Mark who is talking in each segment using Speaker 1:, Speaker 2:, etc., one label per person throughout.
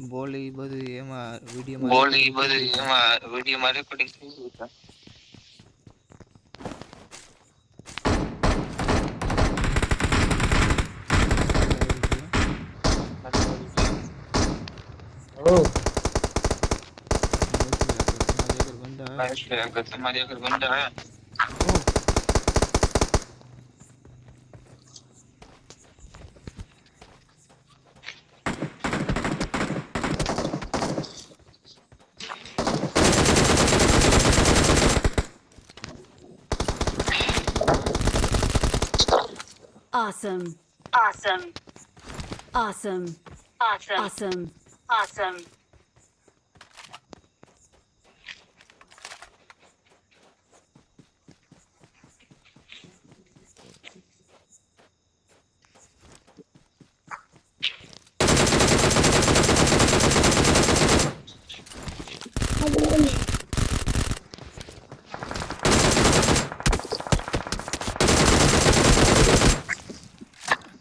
Speaker 1: બોલી બધું એમાં વિડીયોમાં
Speaker 2: બોલી
Speaker 1: રેકોર્ડિંગ થઈ
Speaker 2: બધું
Speaker 1: ગયું છે.
Speaker 2: એમાં વિડીયોમાં રેકોર્ડિંગ થઈ ગયું છે. ઓ
Speaker 1: તમારી આગળ બંદા હે.
Speaker 2: અગર તમારી આગળ બંદા હે.
Speaker 3: Awesome.
Speaker 2: Awesome.
Speaker 3: Awesome.
Speaker 2: Awesome.
Speaker 3: Awesome.
Speaker 2: Awesome.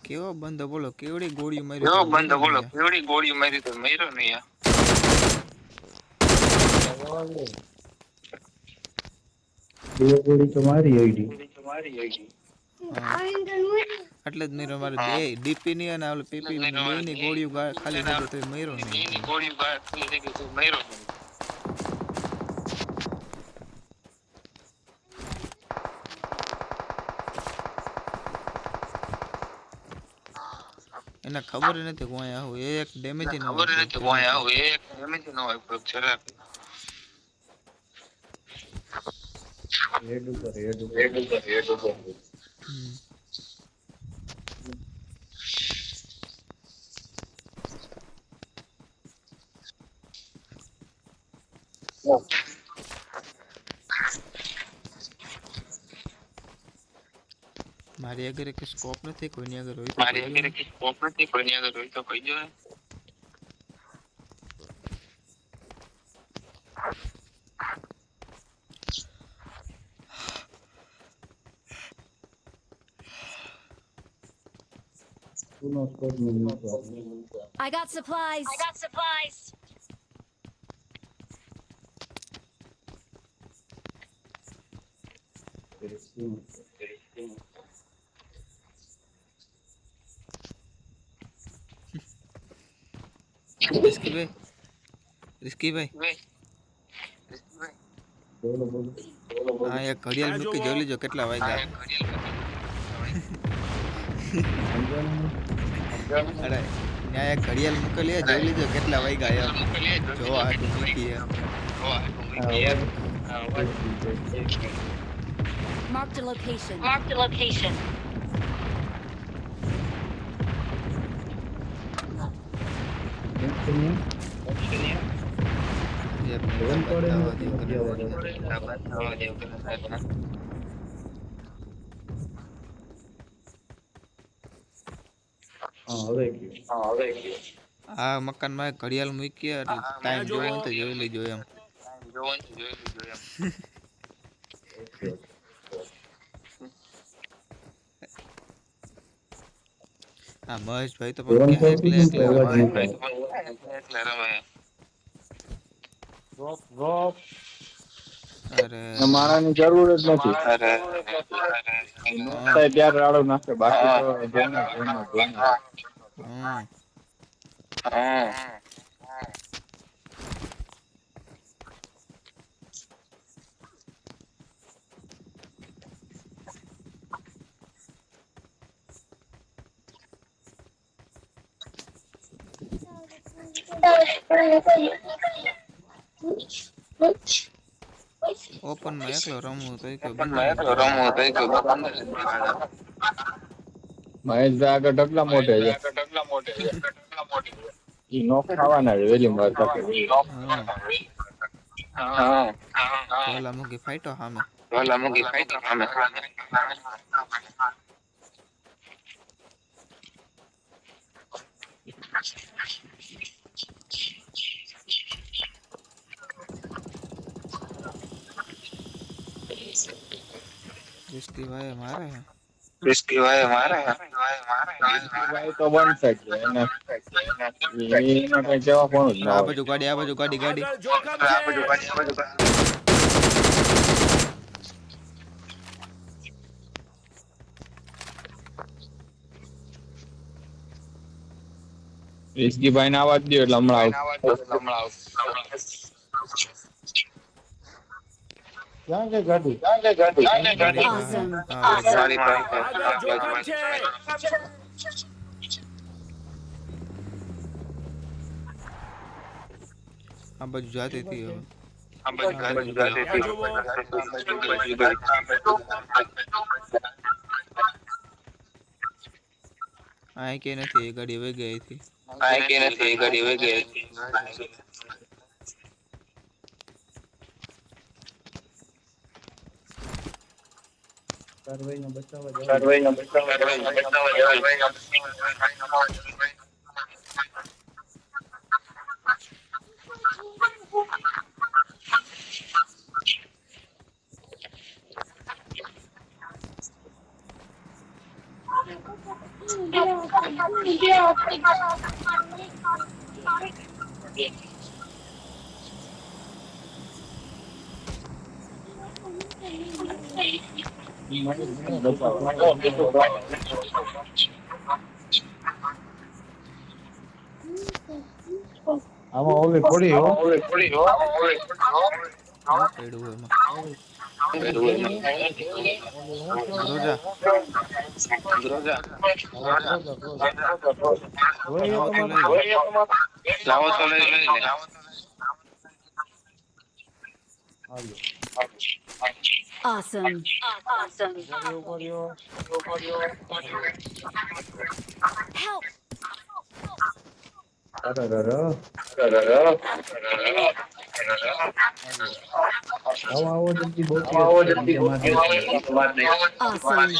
Speaker 1: કેવો બંદો બોલો કેવડી ગોળીઓ મારી તો
Speaker 2: કેવો બંદો
Speaker 1: મર્યો
Speaker 2: બોલો
Speaker 1: નહીં યાર.
Speaker 2: કેવડી ગોળીઓ મારી તો મર્યો નહીં યાર.
Speaker 4: બે ગોળી તો મારી આઈડી.
Speaker 1: હા એટલે જ મેરો મારે બે ડીપી ની અને ઓલો પીપી ની બે ની ગોળીઓ ખાલી થઈ ગઈ તો મર્યો નહીં
Speaker 2: એની
Speaker 1: તમે.
Speaker 2: ગોળીઓ ખાલી થઈ ગઈ તો મર્યો નહીં.
Speaker 1: એને ખબર નથી કોઈ આવું એક ડેમેજ ન
Speaker 2: ખબર
Speaker 1: હોય
Speaker 2: નથી કોઈ આવું એક ડેમેજ ન હોય કોઈ જરાક.
Speaker 4: હેડ ઉપર હેડ ઉપર.
Speaker 2: હેડ ઉપર હેડ ઉપર.
Speaker 1: મારી આગળ એક સ્કોપ નથી કોઈની આગળ હોય તો
Speaker 2: મારી આગળ એક સ્કોપ નથી કોઈની આગળ હોય તો કહીજો ને.
Speaker 4: પુનો સ્કોપ નું
Speaker 3: I got supplies.
Speaker 2: I got supplies.
Speaker 1: Risky ભાઈ
Speaker 4: બોલો બોલો.
Speaker 1: હા એક ઘડિયાળ મૂકી જોઈ લેજો કેટલા વાગ્યા. અરે ત્યાં એક ઘડિયાળ મૂકેલી જોઈ લેજો કેટલા વાગ્યા એમ જો આગળ મૂકી એમ.
Speaker 3: Marked a location.
Speaker 2: Marked the location.
Speaker 1: આ મકાનમાં એક ઘડિયાળ મૂકી એટલે ટાઈમ જોવો હોય તો જોઈ લેજો એમ. હા મહેશભાઈ તો પણ
Speaker 2: એકલા રમે.
Speaker 1: અરે
Speaker 4: મારાની જરૂર જ નથી.
Speaker 2: અરે
Speaker 4: ત્યારે રાડો નાખે બાકી તો
Speaker 1: ઓપન માં એકલો રમવું તો કે
Speaker 2: રમવું તો
Speaker 4: મહેશભાઈ આગળ ઢગલા મોઢે છે. ઈ નો ખાવાના છે વેલી માર પાસે.
Speaker 1: ઓલા મૂકી ફાઈટો સામે.
Speaker 2: ઓલા મૂકી ફાઈટો સામે.
Speaker 1: રિસ્કી ભાઈ મારે
Speaker 2: રિસ્કી ભાઈ મારે
Speaker 4: ભાઈ તો વન સાઈડ છે એને એના કઈ કેવા પણ જ ના
Speaker 1: આ
Speaker 4: હોય.
Speaker 1: બાજુ ગાડી, આ બાજુ ગાડી, ગાડી.
Speaker 2: આ બાજુ ગાડી.
Speaker 4: રિસ્કીભાઈ ને આવા જ દો એટલે હમણાં
Speaker 3: Awesome.
Speaker 2: સારી પાસે.
Speaker 1: આ બાજુ જાતી હતી હવે.
Speaker 2: આ બાજુ ગાડી.
Speaker 1: આ કે નથી, એ ગાડી હવે ગઈ હતી.
Speaker 2: આ કે નથી, ગાડી વહી ગઈ.
Speaker 4: આમાં ઓલી પડી હો.
Speaker 1: પડ્યું એમાં. રોજા.
Speaker 2: લાવો તો લઈ લે.
Speaker 3: Awesome. Help. Awesome.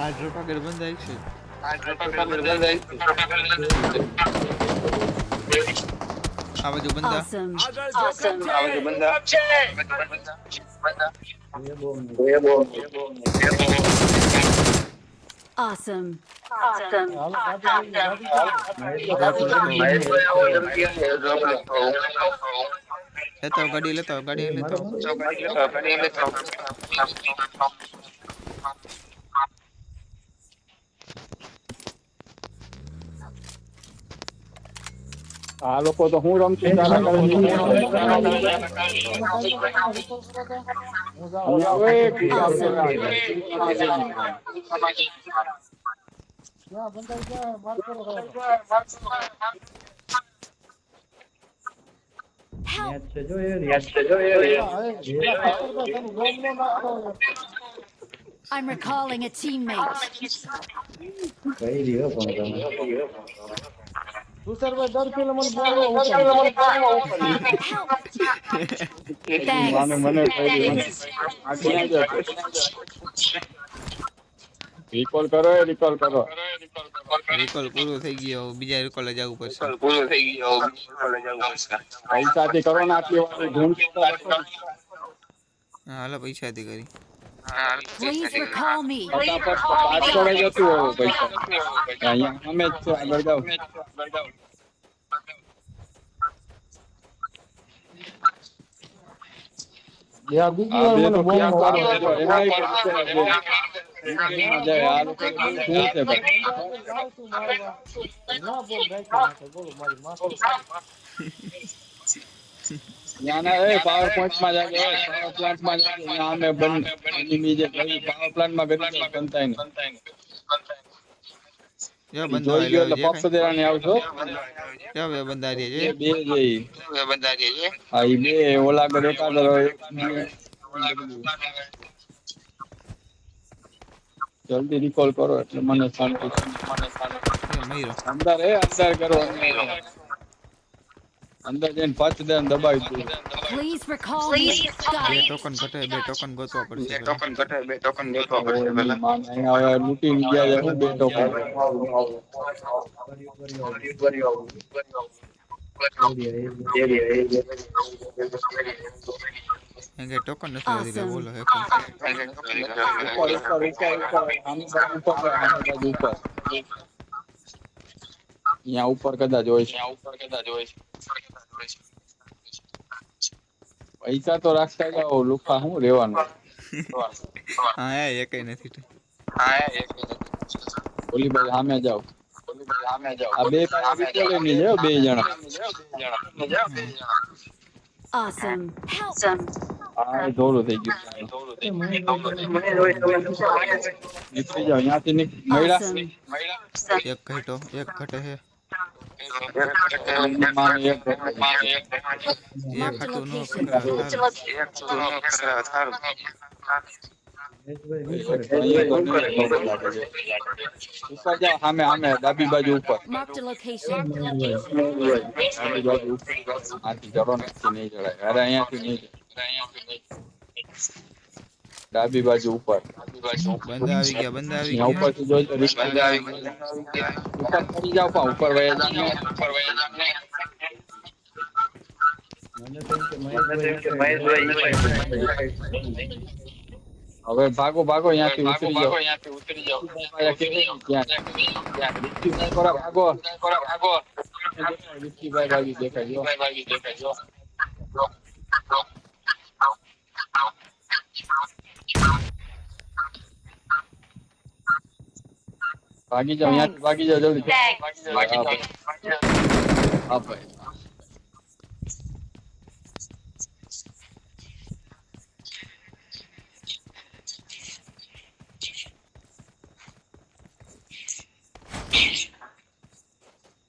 Speaker 1: આ ડ્રોપ આગળ બંધાય છે. આ બાજુ બંધા.
Speaker 3: Awesome.
Speaker 2: આ બાજુ બંદા.
Speaker 3: Awesome.
Speaker 1: લેતો ગાડી, લેતો ગાડી, લેતો.
Speaker 4: આ લોકો તો હું રમતી
Speaker 3: Help. I'm recalling a teammate.
Speaker 4: Recall કરો.
Speaker 1: રિકોલ પૂરું થઈ ગયો, બીજા રિકોલે જવું પડશે.
Speaker 2: પૂરું થઈ ગયું.
Speaker 4: પૈસાથી કરો ને આટલી વાર ધૂમ.
Speaker 1: હા, હાલો પૈસાથી કરી.
Speaker 3: Please recall me.
Speaker 4: પાછળ જ હતું હવે પૈસા. અહીંયા અમે જ છે, આગળ જાઓ. આ બે તો ક્યાં કરો છો? એમાંય પૈસા જાય. આ લોકો શું છે ભાઈ? પાવર પોઈન્ટ માં જાગે, પાવર પ્લાન્ટ માં જાગે. અમે બંધ પાવર પ્લાન્ટ માં ગઈ બનતા નહીં.
Speaker 1: જો બંદો
Speaker 4: જોઈ ગયો એટલે
Speaker 1: આવેલો
Speaker 4: પક્ષ દેરાની આવજો
Speaker 1: જો બે બંદા રે છે
Speaker 4: બે જઈ
Speaker 2: બધા જે છે
Speaker 4: હા ઈ બે ઓલા આગળ એકાદ જલ્દી રિકોલ કરો એટલે મને શાંતિ
Speaker 1: એ મયરો
Speaker 4: અંદર કરો અંદર જઈને પાંચ દે દબાવી દે
Speaker 3: Please recall me. Got
Speaker 1: બે
Speaker 3: it.
Speaker 1: ટોકન ઘટે બે ટોકન ગોતવા પડશે પેલા.
Speaker 2: ટોકન ઘટે બે ટોકન દેખવા પડશે પેલા
Speaker 4: માને અહીંયા હવે લૂંટી ગયા છે હું બે ટોકન
Speaker 1: એમ કે ટોકન નથી વધી ગયા બોલો હે
Speaker 4: ઉપર અહીંયા ઉપર કદાચ હોય છે પૈસા તો રાખતા જાઓ લુખા હું રેવાનું
Speaker 1: હા એ એકઈ નથી
Speaker 4: ઓલી ભાઈ સામે જાઓ આ બે ની જાઓ બે જણા
Speaker 3: Awesome. Help.
Speaker 4: આ ધોરું થઈ ગયું નીકળી જાઓ ત્યાંથી મળ્યા
Speaker 3: Awesome.
Speaker 1: એક ઘટો એક ઘટે હે
Speaker 4: માને એક
Speaker 1: એક હાટું નો
Speaker 2: સારું
Speaker 4: ઉપર જાઓ સામે ડાબી બાજુ ઉપર
Speaker 3: Marked a location.
Speaker 4: ડાબી બાજુ ઉપર આથી જડો નથી નહીં જડાય અરે અહીંયાથી નહીં ડાબી બાજુ ઉપર
Speaker 1: બંદા આવી ગયા
Speaker 4: અહીંયા ઉપરથી જોઈ રિક્ષા ઉપર પડી જાવ પણ ઉપર વયા જાવ હવે ભાગો અહીંયાથી ઉતરી જાઓ ભાગો વિક્કીભાઈ ભાગી દેખાય ભાગી જાઓ અહીંયાથી ભાગી જાઓ જલ્દી હા ભાઈ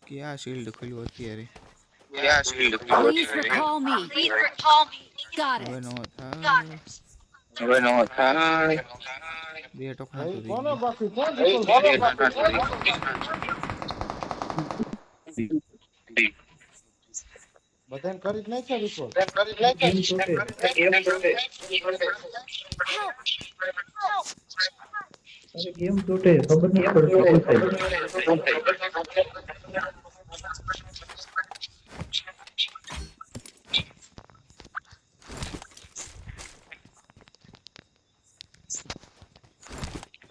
Speaker 1: ક્યાં શિલ્ડ ખોલ્યું અત્યારે
Speaker 3: Please recall me. Got
Speaker 1: હવે
Speaker 3: it.
Speaker 1: નો થાય
Speaker 2: હવે નો થાય
Speaker 1: બે ટોકન સુધી
Speaker 5: બધાને કરી જ નાખ્યા રિપોર્ટ કેમ તૂટે ખબર નથી પડતી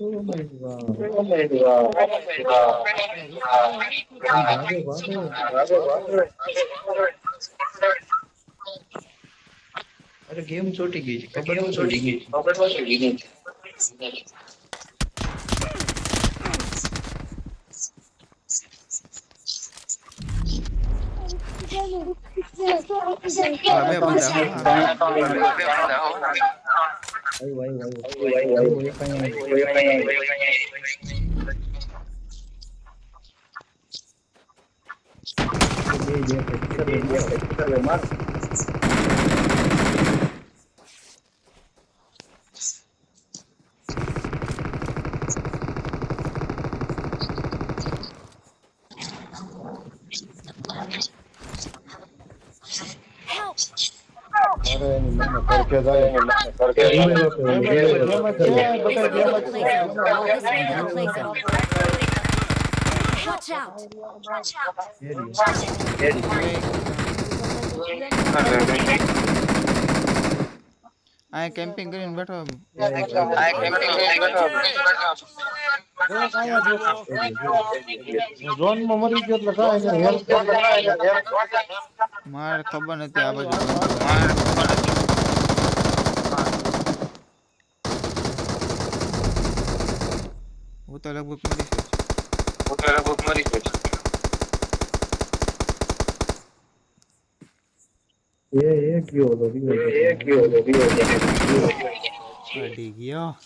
Speaker 5: Oh my અરે ગેમ ચોટી ગઈ છે ખબર નથી
Speaker 1: બે બંદા
Speaker 3: Watch out.
Speaker 1: આ કેમ્પિંગ કરીને બેઠો
Speaker 5: ઝોન માં મરી ગયો એટલે કાંઈ હેલ્પ
Speaker 1: મારે ખબર નથી આ બાજુ હું તો લગભગ
Speaker 2: મરી ગયો
Speaker 5: એ ગયો
Speaker 1: અડી ગયો